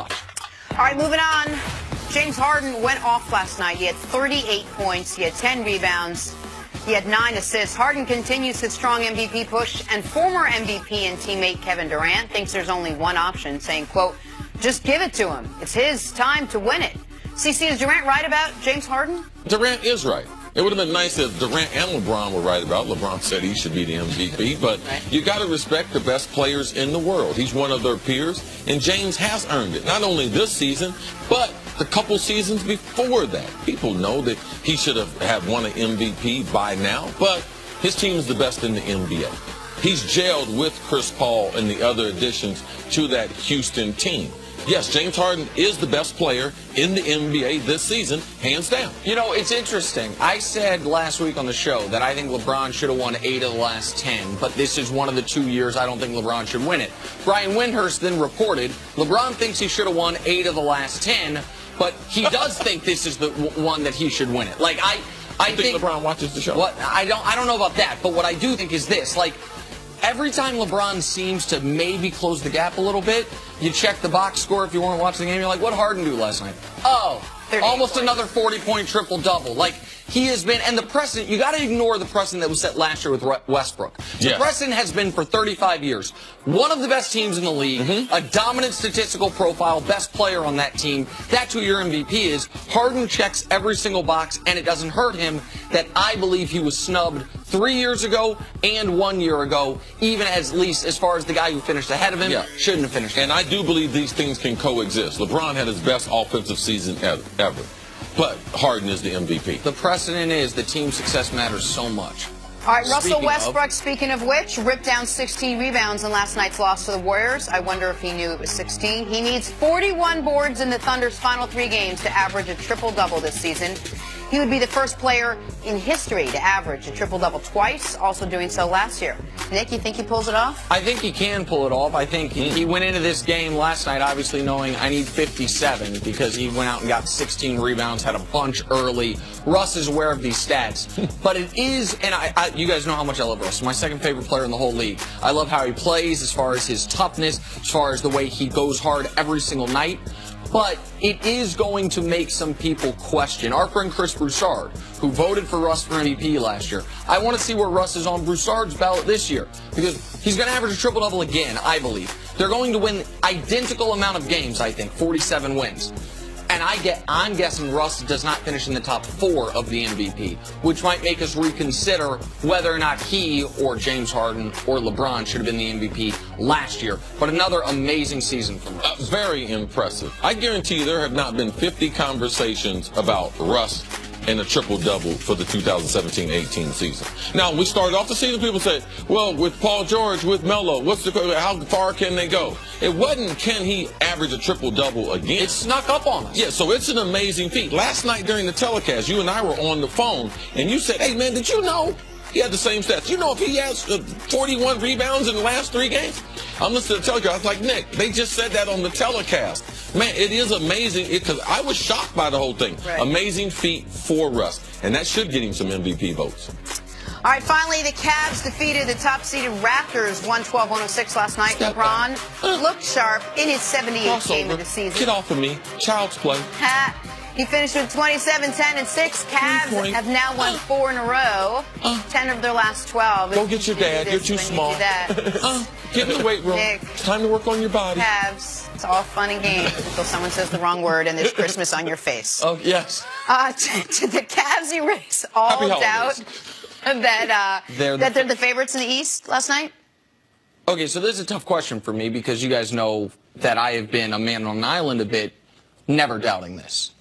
watch. All right, moving on. James Harden went off last night. He had 38 points. He had 10 rebounds. He had 9 assists. Harden continues his strong MVP push, and former MVP and teammate Kevin Durant thinks there's only one option, saying, quote, just give it to him. It's his time to win it. CC, is Durant right about James Harden? Durant is right. It would have been nice if Durant and LeBron were right about. LeBron said he should be the MVP, but you got to respect the best players in the world. He's one of their peers, and James has earned it. Not only this season, but the couple seasons before that. People know that he should have won an MVP by now, but his team is the best in the NBA. He's gelled with Chris Paul and the other additions to that Houston team. Yes, James Harden is the best player in the NBA this season, hands down. You know, it's interesting. I said last week on the show that I think LeBron should have won 8 of the last 10, but this is one of the 2 years I don't think LeBron should win it. Brian Windhurst then reported LeBron thinks he should have won 8 of the last 10, but he does think this is the one that he should win it. Like, I think LeBron watches the show. What I don't know about that, but what I do think is this, like, every time LeBron seems to maybe close the gap a little bit, you check the box score if you weren't watching the game, you're like, what'd Harden do last night? Oh, almost another 40-point triple-double. Like, he has been, and the precedent, you got to ignore the precedent that was set last year with Westbrook. The precedent has been for 35 years. One of the best teams in the league, a dominant statistical profile, best player on that team. That's who your MVP is. Harden checks every single box, and it doesn't hurt him that I believe he was snubbed 3 years ago and 1 year ago, even at least as far as the guy who finished ahead of him shouldn't have finished. And I do believe these things can coexist. LeBron had his best offensive season ever. But Harden is the MVP. The precedent is the team success matters so much. All right, Russell Westbrook, speaking of which, ripped down 16 rebounds in last night's loss to the Warriors. I wonder if he knew it was 16. He needs 41 boards in the Thunder's final 3 games to average a triple-double this season. He would be the first player in history to average a triple-double twice, also doing so last year. Nick, you think he pulls it off? I think he can pull it off. I think he went into this game last night obviously knowing I need 57 because he went out and got 16 rebounds, had a bunch early. Russ is aware of these stats. But it is, and you guys know how much I love Russ. My second favorite player in the whole league. I love how he plays as far as his toughness, as far as the way he goes hard every single night. But it is going to make some people question. Our friend Chris Broussard, who voted for Russ for MVP last year, I want to see where Russ is on Broussard's ballot this year because he's going to average a triple-double again, I believe. They're going to win identical amount of games, I think, 47 wins. And I'm guessing Russ does not finish in the top 4 of the MVP, which might make us reconsider whether or not he or James Harden or LeBron should have been the MVP last year. But another amazing season from Russ. Very impressive. I guarantee you there have not been 50 conversations about Russ and a triple-double for the 2017-18 season. Now, we started off the season, people said, well, with Paul George, with Melo, how far can they go? It wasn't, can he average a triple-double again? It snuck up on us. Yeah, so it's an amazing feat. Last night during the telecast, you and I were on the phone, and you said, hey, man, did you know he had the same stats? You know if he has 41 rebounds in the last 3 games? I'm listening to the telecast. I was like, Nick, they just said that on the telecast. Man, it is amazing because I was shocked by the whole thing. Right. Amazing feat for Russ, and that should get him some MVP votes. All right, finally, the Cavs defeated the top-seeded Raptors 112-106 last night. LeBron looked sharp in his 78th game of the season. Get off of me. Child's play. He finished with 27, 10, and 6. Cavs have now won 4 in a row, 10 of their last 12. Go get your dad. You're too small. Get in the weight room. Nick, it's time to work on your body. Cavs, it's all fun and games until someone says the wrong word and there's Christmas on your face. Oh, yes. To the Cavs erase all doubt that they're the favorites in the East last night? Okay, so this is a tough question for me because you guys know that I have been a man on an island a bit, never doubting this.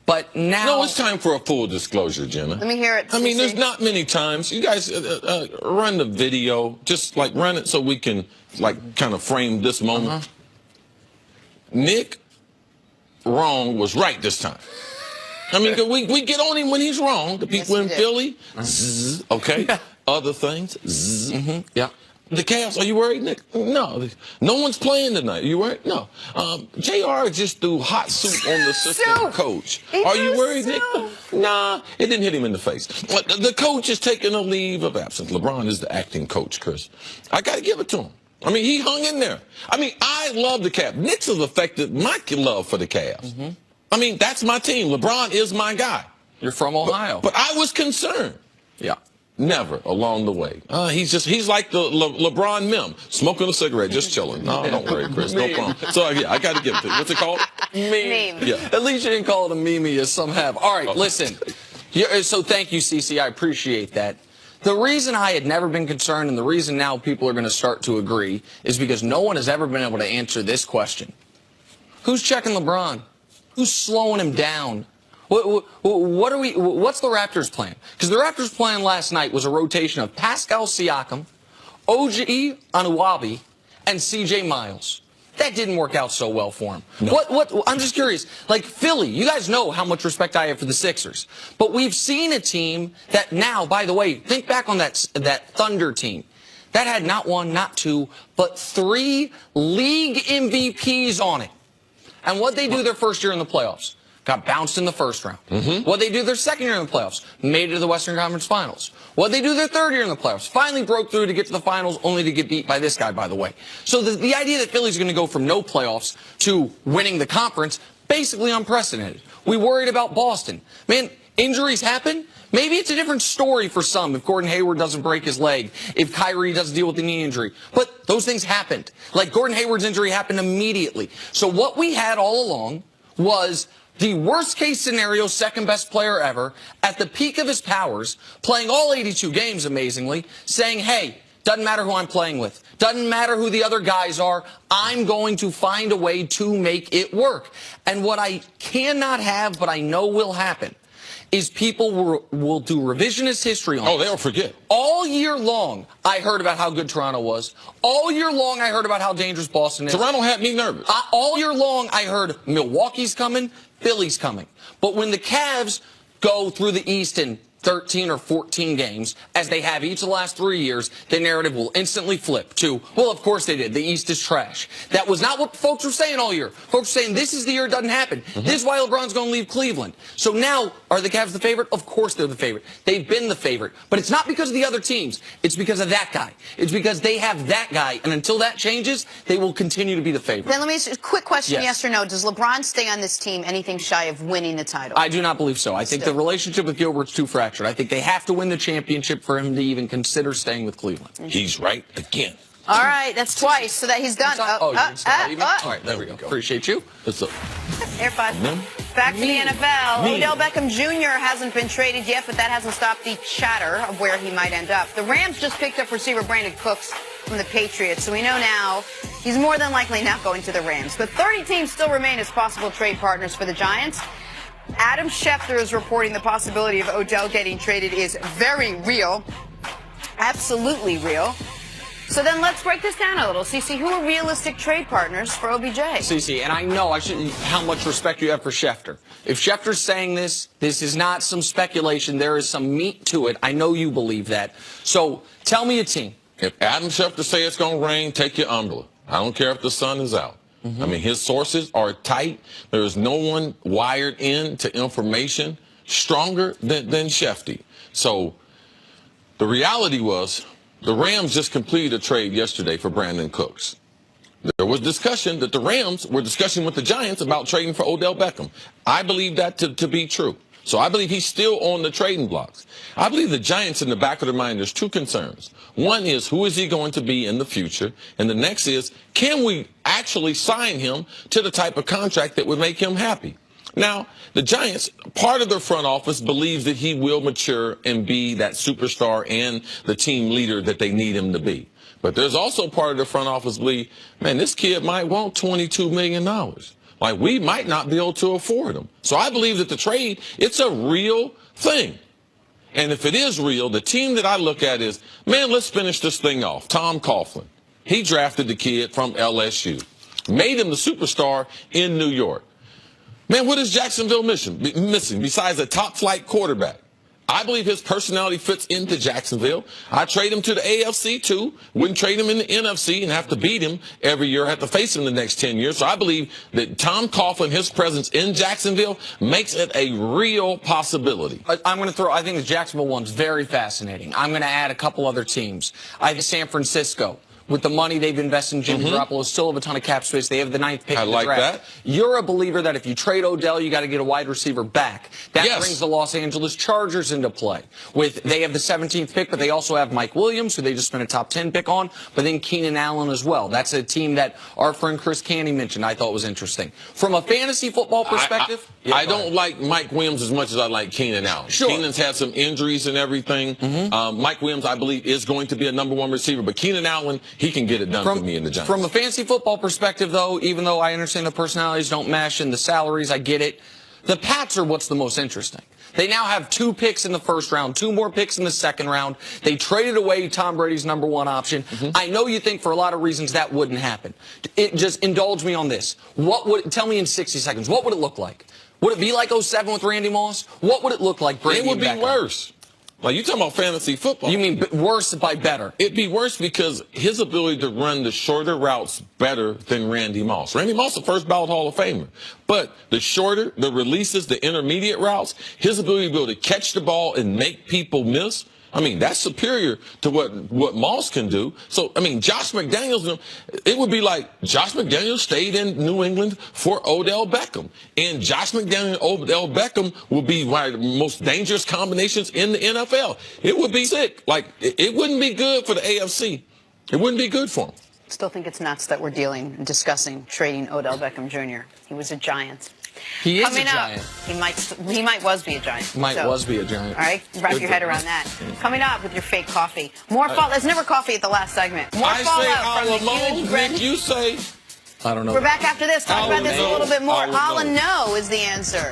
But now... No, it's time for a full disclosure, Jenna. Let me hear it. I mean, there's not many times. You guys run the video. Just, like, run it so we can, like, kind of frame this moment. Nick wrong was right this time. I mean, we get on him when he's wrong. The people in Philly, zzz, okay? Other things, zzz. Yeah. The Cavs, are you worried, Nick? No. No one's playing tonight. Are you worried? No. JR just threw hot soup on the assistant coach. Are you worried, Nick? Nah, it didn't hit him in the face. The coach is taking a leave of absence. LeBron is the acting coach, Chris. I got to give it to him. I mean, he hung in there. I mean, I love the Cavs. Knicks have affected my love for the Cavs. I mean, that's my team. LeBron is my guy. You're from Ohio. But I was concerned. Yeah. Never along the way. He's like the LeBron meme, smoking a cigarette, just chilling. No, don't worry, Chris, no problem. So yeah, I got to give it to you. What's it called? Meme. Yeah. At least you didn't call it a meme, as some have. All right, listen. So thank you, CC. I appreciate that. The reason I had never been concerned, and the reason now people are going to start to agree, is because no one has ever been able to answer this question: who's checking LeBron? Who's slowing him down? What's the Raptors' plan? Because the Raptors' plan last night was a rotation of Pascal Siakam, OG Anunoby, and CJ Miles. That didn't work out so well for him. No. I'm just curious. Like Philly, you guys know how much respect I have for the Sixers. But we've seen a team that now, by the way, think back on that Thunder team. That had not one, not two, but 3 league MVPs on it. And what'd they do their first year in the playoffs? Got bounced in the first round. What'd they do their second year in the playoffs? Made it to the Western Conference Finals. What'd they do their third year in the playoffs? Finally broke through to get to the finals, only to get beat by this guy, by the way. So the idea that Philly's going to go from no playoffs to winning the conference, basically unprecedented. We worried about Boston. Man, injuries happen. Maybe it's a different story for some if Gordon Hayward doesn't break his leg, if Kyrie doesn't deal with the knee injury. But those things happened. Like Gordon Hayward's injury happened immediately. So what we had all along was the worst-case scenario, second-best player ever, at the peak of his powers, playing all 82 games, amazingly, saying, hey, doesn't matter who I'm playing with, doesn't matter who the other guys are, I'm going to find a way to make it work. And what I cannot have, but I know will happen, is people will do revisionist history on Oh, they'll forget. All year long, I heard about how good Toronto was. All year long, I heard about how dangerous Boston is. Toronto had me nervous. All year long, I heard Milwaukee's coming, Philly's coming. But when the Cavs go through the East in 13 or 14 games, as they have each of the last 3 years, the narrative will instantly flip to, well, of course they did. The East is trash. That was not what folks were saying all year. Folks were saying this is the year it doesn't happen. This is why LeBron's going to leave Cleveland. So now, are the Cavs the favorite? Of course they're the favorite. They've been the favorite. But it's not because of the other teams. It's because of that guy. It's because they have that guy. And until that changes, they will continue to be the favorite. Then let me ask you a quick question, yes or no. Does LeBron stay on this team anything shy of winning the title? I do not believe so. I think the relationship with Gilbert's too fractured. I think they have to win the championship for him to even consider staying with Cleveland. He's right again. All right, that's twice, so that he's done. All right, there we go. Appreciate you. AirPod. Back to the NFL. Odell Beckham Jr. hasn't been traded yet, but that hasn't stopped the chatter of where he might end up. The Rams just picked up receiver Brandon Cooks from the Patriots, so we know now he's more than likely not going to the Rams. But 30 teams still remain as possible trade partners for the Giants. Adam Schefter is reporting the possibility of Odell getting traded is very real, absolutely real. So then let's break this down a little. CC, who are realistic trade partners for OBJ? CC, and I know how much respect you have for Schefter. If Schefter's saying this is not some speculation. There is some meat to it. I know you believe that. So tell me a team. If Adam Schefter say it's going to rain, take your umbrella. I don't care if the sun is out. I mean, his sources are tight. There is no one wired in to information stronger than Schefter. So the reality was the Rams just completed a trade yesterday for Brandon Cooks. There was discussion that the Rams were discussing with the Giants about trading for Odell Beckham. I believe that to be true. So I believe he's still on the trading blocks. I believe the Giants, in the back of their mind, there's two concerns. One is, who is he going to be in the future? And the next is, can we actually sign him to the type of contract that would make him happy? Now, the Giants, part of their front office believes that he will mature and be that superstar and the team leader that they need him to be. But there's also part of the front office believe, man, this kid might want $22 million. Like, we might not be able to afford him. So I believe that the trade, it's a real thing. And if it is real, the team that I look at is, man, let's finish this thing off. Tom Coughlin. He drafted the kid from LSU. Made him the superstar in New York. Man, what is Jacksonville missing besides a top-flight quarterback? I believe his personality fits into Jacksonville. I trade him to the AFC, too. Wouldn't trade him in the NFC and have to beat him every year, have to face him the next 10 years. So I believe that Tom Coughlin, his presence in Jacksonville, makes it a real possibility. I think the Jacksonville one's very fascinating. I'm going to add a couple other teams. I think San Francisco with the money they've invested in Jimmy Garoppolo, still have a ton of cap space. They have the 9th pick in the draft. That. You're a believer that if you trade Odell, you got to get a wide receiver back. That brings the Los Angeles Chargers into play. They have the 17th pick, but they also have Mike Williams, who they just spent a top 10 pick on, but then Keenan Allen as well. That's a team that our friend Chris Canty mentioned I thought was interesting. From a fantasy football perspective, I don't like Mike Williams as much as I like Keenan Allen. Sure. Keenan's had some injuries and everything. Mike Williams, I believe, is going to be a #1 receiver, but Keenan Allen, he can get it done for me in the Giants. From a fantasy football perspective, though, even though I understand the personalities don't mesh and the salaries, I get it, the Pats are what's the most interesting. They now have 2 picks in the first round, 2 more picks in the second round. They traded away Tom Brady's #1 option. I know you think for a lot of reasons that wouldn't happen. Just indulge me on this. Tell me in 60 seconds, what would it look like? Would it be like 07 with Randy Moss? What would it look like? It would be worse. Like, you talking about fantasy football. You mean worse by better? It'd be worse because his ability to run the shorter routes better than Randy Moss. Randy Moss is the first ballot Hall of Famer. But the shorter, the releases, the intermediate routes, his ability to be able to catch the ball and make people miss, I mean, that's superior to what Moss can do. So, I mean, Josh McDaniels, it would be like Josh McDaniels stayed in New England for Odell Beckham. And Josh McDaniels and Odell Beckham would be one of the most dangerous combinations in the NFL. It would be sick. Like, it wouldn't be good for the AFC. It wouldn't be good for them. Still think it's nuts that we're discussing trading Odell Beckham Jr. He was a Giant. He is Coming a giant. Up, he might was be a giant. Was be a giant. All right, wrap your head around that. Coming up with your fake coffee. More fall. There's never coffee at the last segment. More fallout from the huge Nick, you say. I don't know. We're back after this. Talk about this a little bit more. Holla no is the answer.